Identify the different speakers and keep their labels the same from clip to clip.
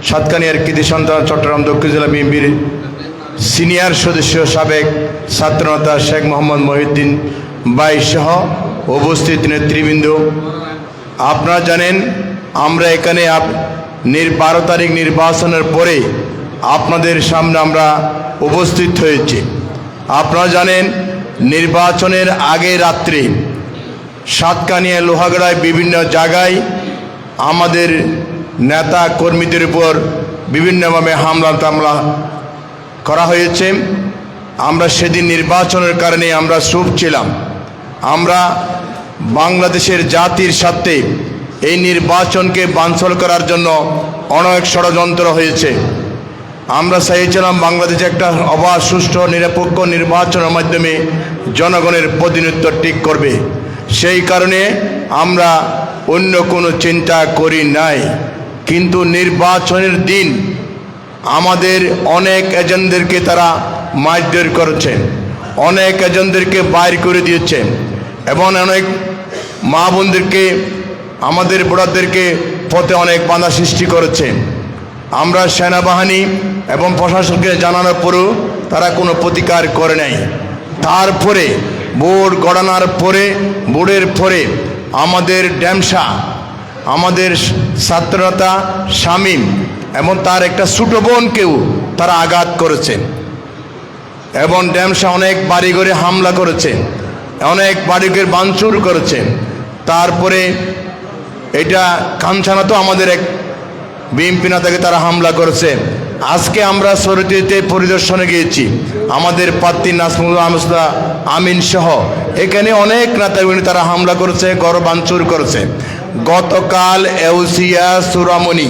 Speaker 1: সাতকানিয়ার কৃতি সন্তান চট্টগ্রাম দক্ষিণ জেলা বিএনপির সিনিয়র সদস্য সাবেক ছাত্রনেতা শেখ মোহাম্মদ মহিউদ্দিন ভাই সহ উপস্থিত নেতৃবৃন্দ, আপনারা জানেন আমরা এখানে 12 তারিখ নির্বাচনের পরে আপনাদের সামনে আমরা উপস্থিত হয়েছি। আপনারা জানেন নির্বাচনের আগে রাত্রে সাতকানিয়া লোহাগড়ায় বিভিন্ন জায়গায় আমাদের নেতা কর্মীদের উপর বিভিন্নভাবে হামলা টামলা করা হয়েছে। আমরা সেদিন নির্বাচনের কারণে আমরা চুপ ছিলাম। আমরা বাংলাদেশের জাতির স্বার্থে এই নির্বাচনকে বানচাল করার জন্য অনেক ষড়যন্ত্র হয়েছে। আমরা চাইছিলাম বাংলাদেশে একটা অবাধ সুষ্ঠু নিরপেক্ষ নির্বাচনের মাধ্যমে জনগণের প্রতিনিধিত্ব ঠিক করবে। সেই কারণে আমরা অন্য কোনো চিন্তা করি নাই। কিন্তু নির্বাচনের দিন আমাদের অনেক এজেন্টদেরকে তারা মারধর করেছেন, অনেক এজেন্টদেরকে বাইর করে দিয়েছেন এবং অনেক মা বোনদেরকে আমাদের বোড়াদেরকে পথে অনেক বাধা সৃষ্টি করেছে। আমরা সেনাবাহিনী এবং প্রশাসনকে জানানোর পরেও তারা কোনো প্রতিকার করে নাই। তারপরে ভোট গণনার পরে ভোটের পরে আমাদের ড্যামসা আমাদের ছাত্রনেতা শামীম এবং তার একটা ছোট বোনকেও তারা আঘাত করেছে এবং ড্যামসা অনেক বাড়িঘরে হামলা করেছে, অনেক বাড়িঘর ভাঙচুর করেছে। তারপরে এটা কাঞ্চানাতেও আমাদের এক বিএনপি নেতাকে তারা হামলা করেছে। আজকে আমরা সরতিতে পরিদর্শনে গিয়েছি, আমাদের প্রার্থী নাজমুল আমিন সহ এখানে অনেক নেতাগুলি তারা হামলা করেছে, ঘর ভাঙচুর করেছে। গতকাল এউসিয়া সুরামণি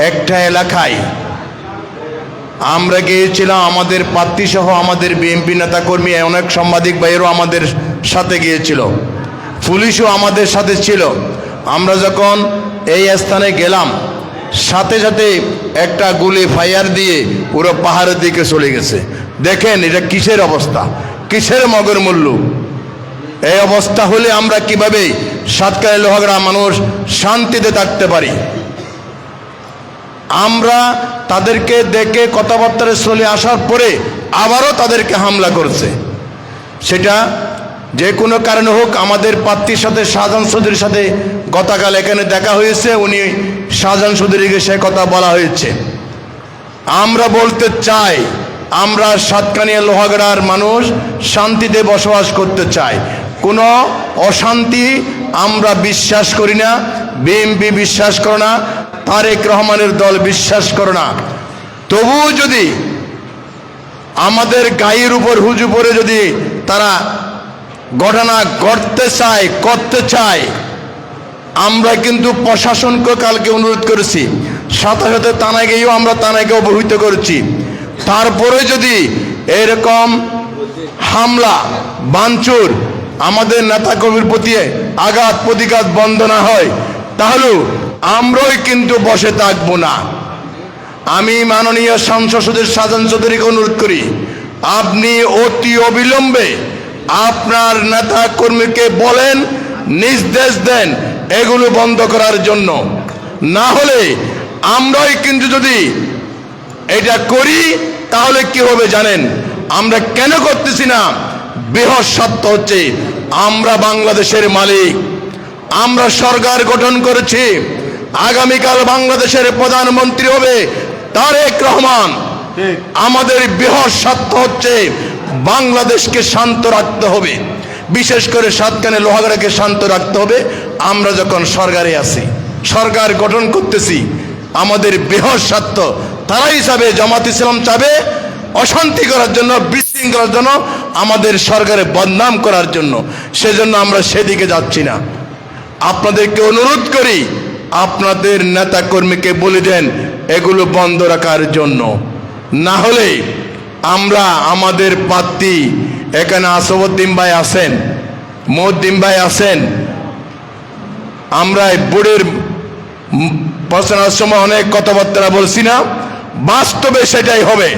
Speaker 1: একটা এলাকায় আমরা গিয়েছিলাম, আমাদের প্রার্থী সহ আমাদের বিএনপি নেতা কর্মী অনেক সাংবাদিক ভাইয়েরও আমাদের সাথে গিয়েছিল, পুলিশও আমাদের সাথে ছিল। আমরা যখন এই স্থানে গেলাম সাথে সাথে একটা গুলি ফায়ার দিয়ে পুরো পাহাড়ের দিকে চলে গেছে। দেখেন এটা কিসের অবস্থা, কিসের মগের মূল্য। এই অবস্থা হলে আমরা কিভাবে সাতকানিয়া লোহাগড়া মানুষ শান্তিতে থাকতে পারি? আমরা তাদেরকে দেখে কথাবার্তা চলে আসার পরে আবারও তাদেরকে হামলা করছে। সেটা যে কোনো কারণে হোক, আমাদের প্রার্থীর সাথে শাহজাহান চৌধুরীর সাথে গতকাল এখানে দেখা হয়েছে, উনি শাহজাহান চৌধুরীকে সে কথা বলা হয়েছে। আমরা বলতে চাই আমরা সাতকানিয়া লোহাগড়ার মানুষ শান্তিতে বসবাস করতে চাই, কোনো অশান্তি আমরা বিশ্বাস করি না, বিএনপি বিশ্বাস করে না, তারেক রহমানের দল বিশ্বাস করে না। তবুও যদি আমাদের গায়ের উপর হুজু পরে যদি তারা ঘটনা ঘটতে চায় করতে চায়, আমরা কিন্তু প্রশাসনকে কালকে অনুরোধ করেছি, সাথে সাথে থানায় গিয়েও আমরা থানাকে অবহিত করেছি। তারপরে যদি এরকম হামলা ভাঙচুর আমাদের নেতাকর্মীর প্রতি আঘাত প্রতিঘাত বন্ধ না হয় তাহলে আমরাই কিন্তু বসে থাকবো না। আমি মাননীয় সংসদ শাহজাহান চৌধুরীকে অনুরোধ করি, আপনি অতি অবিলম্বে আপনার নেতা কর্মীকে বলেন, নির্দেশ দেন এগুলো বন্ধ করার জন্য। না হলে আমরাই কিন্তু যদি এটা করি তাহলে কি হবে জানেন? আমরা কেন করতেছি না? বৃহৎ স্বার্থ হচ্ছে আমরা বাংলাদেশের মালিক, আমরা সরকার গঠন করেছি, আগামীকাল বাংলাদেশের প্রধানমন্ত্রী হবে তারেক রহমান। আমাদের বৃহৎ স্বার্থ হচ্ছে বাংলাদেশকে শান্ত রাখতে হবে, বিশেষ করে সাতকানিয়া লোহাগড়াকে শান্ত রাখতে হবে। আমরা যখন সরকারে আছি, সরকার গঠন করতেছি, আমাদের বৃহৎ স্বার্থ তারাই চাবে, জামাত ইসলাম চাবে অশান্তি করার জন্য, বিশৃঙ্খলার জন্য, আমাদের সরকারে বদনাম করার জন্য। সেজন্য আমরা সেদিকে যাচ্ছি না। আপনাদেরকে অনুরোধ করি আপনাদের নেতা কর্মীকে বলে দেন এগুলো বন্ধ রাখার জন্য। না হলে আমরা আমাদের প্রার্থী এখানে আসবউদ্দিন ভাই আছেন, মহিউদ্দিন ভাই আছেন, আমরা বোর্ডের প্রশ্নের সময় অনেক কথাবার্তা বলছি না, বাস্তবে সেটাই হবে।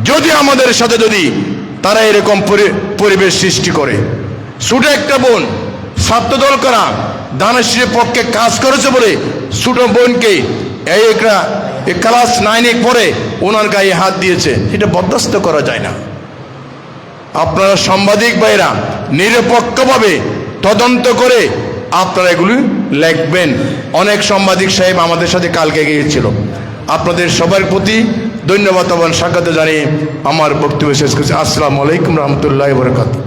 Speaker 1: যদি আমাদের সাথে যদি তারা এরকম পরিবেশ সৃষ্টি করে, ছোট একটা বোন ছাত্রদল করা দানশ্রীর পক্ষে কাজ করেছে বলে ছোট বোনকে এই ক্লাস 9-এ পড়ে ওনার গায়ে হাত দিয়েছে, এটা বরদাস্ত করা যায় না। আপনারা সাংবাদিক ভাইরা নিরপেক্ষভাবে তদন্ত করে আপনারা এগুলি লিখবেন। অনেক সাংবাদিক সাহেব আমাদের সাথে কালকে গিয়েছিল। আপনাদের সবার প্রতি ধন্যবাদ এবং স্বাগত জানিয়ে আমার বক্তব্য শেষ করছি। আসসালামু আলাইকুম রহমতুল্লাহ বরকাতুহু।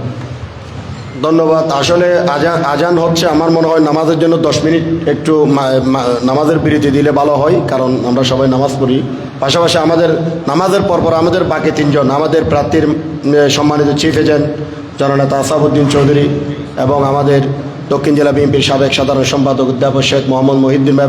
Speaker 2: ধন্যবাদ। আসলে আজান হচ্ছে, আমার মনে হয় নামাজের জন্য 10 মিনিট একটু নামাজের বিরতি দিলে ভালো হয়, কারণ আমরা সবাই নামাজ পড়ি। পাশাপাশি আমাদের নামাজের পরপর আমাদের বাকি 3 জন আমাদের প্রার্থীর সম্মানিত চিফ এজেন্ট জননেতা আসাদউদ্দিন চৌধুরী এবং আমাদের দক্ষিণ জেলা বিএনপির সাবেক সাধারণ সম্পাদক অধ্যাপক শেখ মোহাম্মদ মহিউদ্দিন ভাই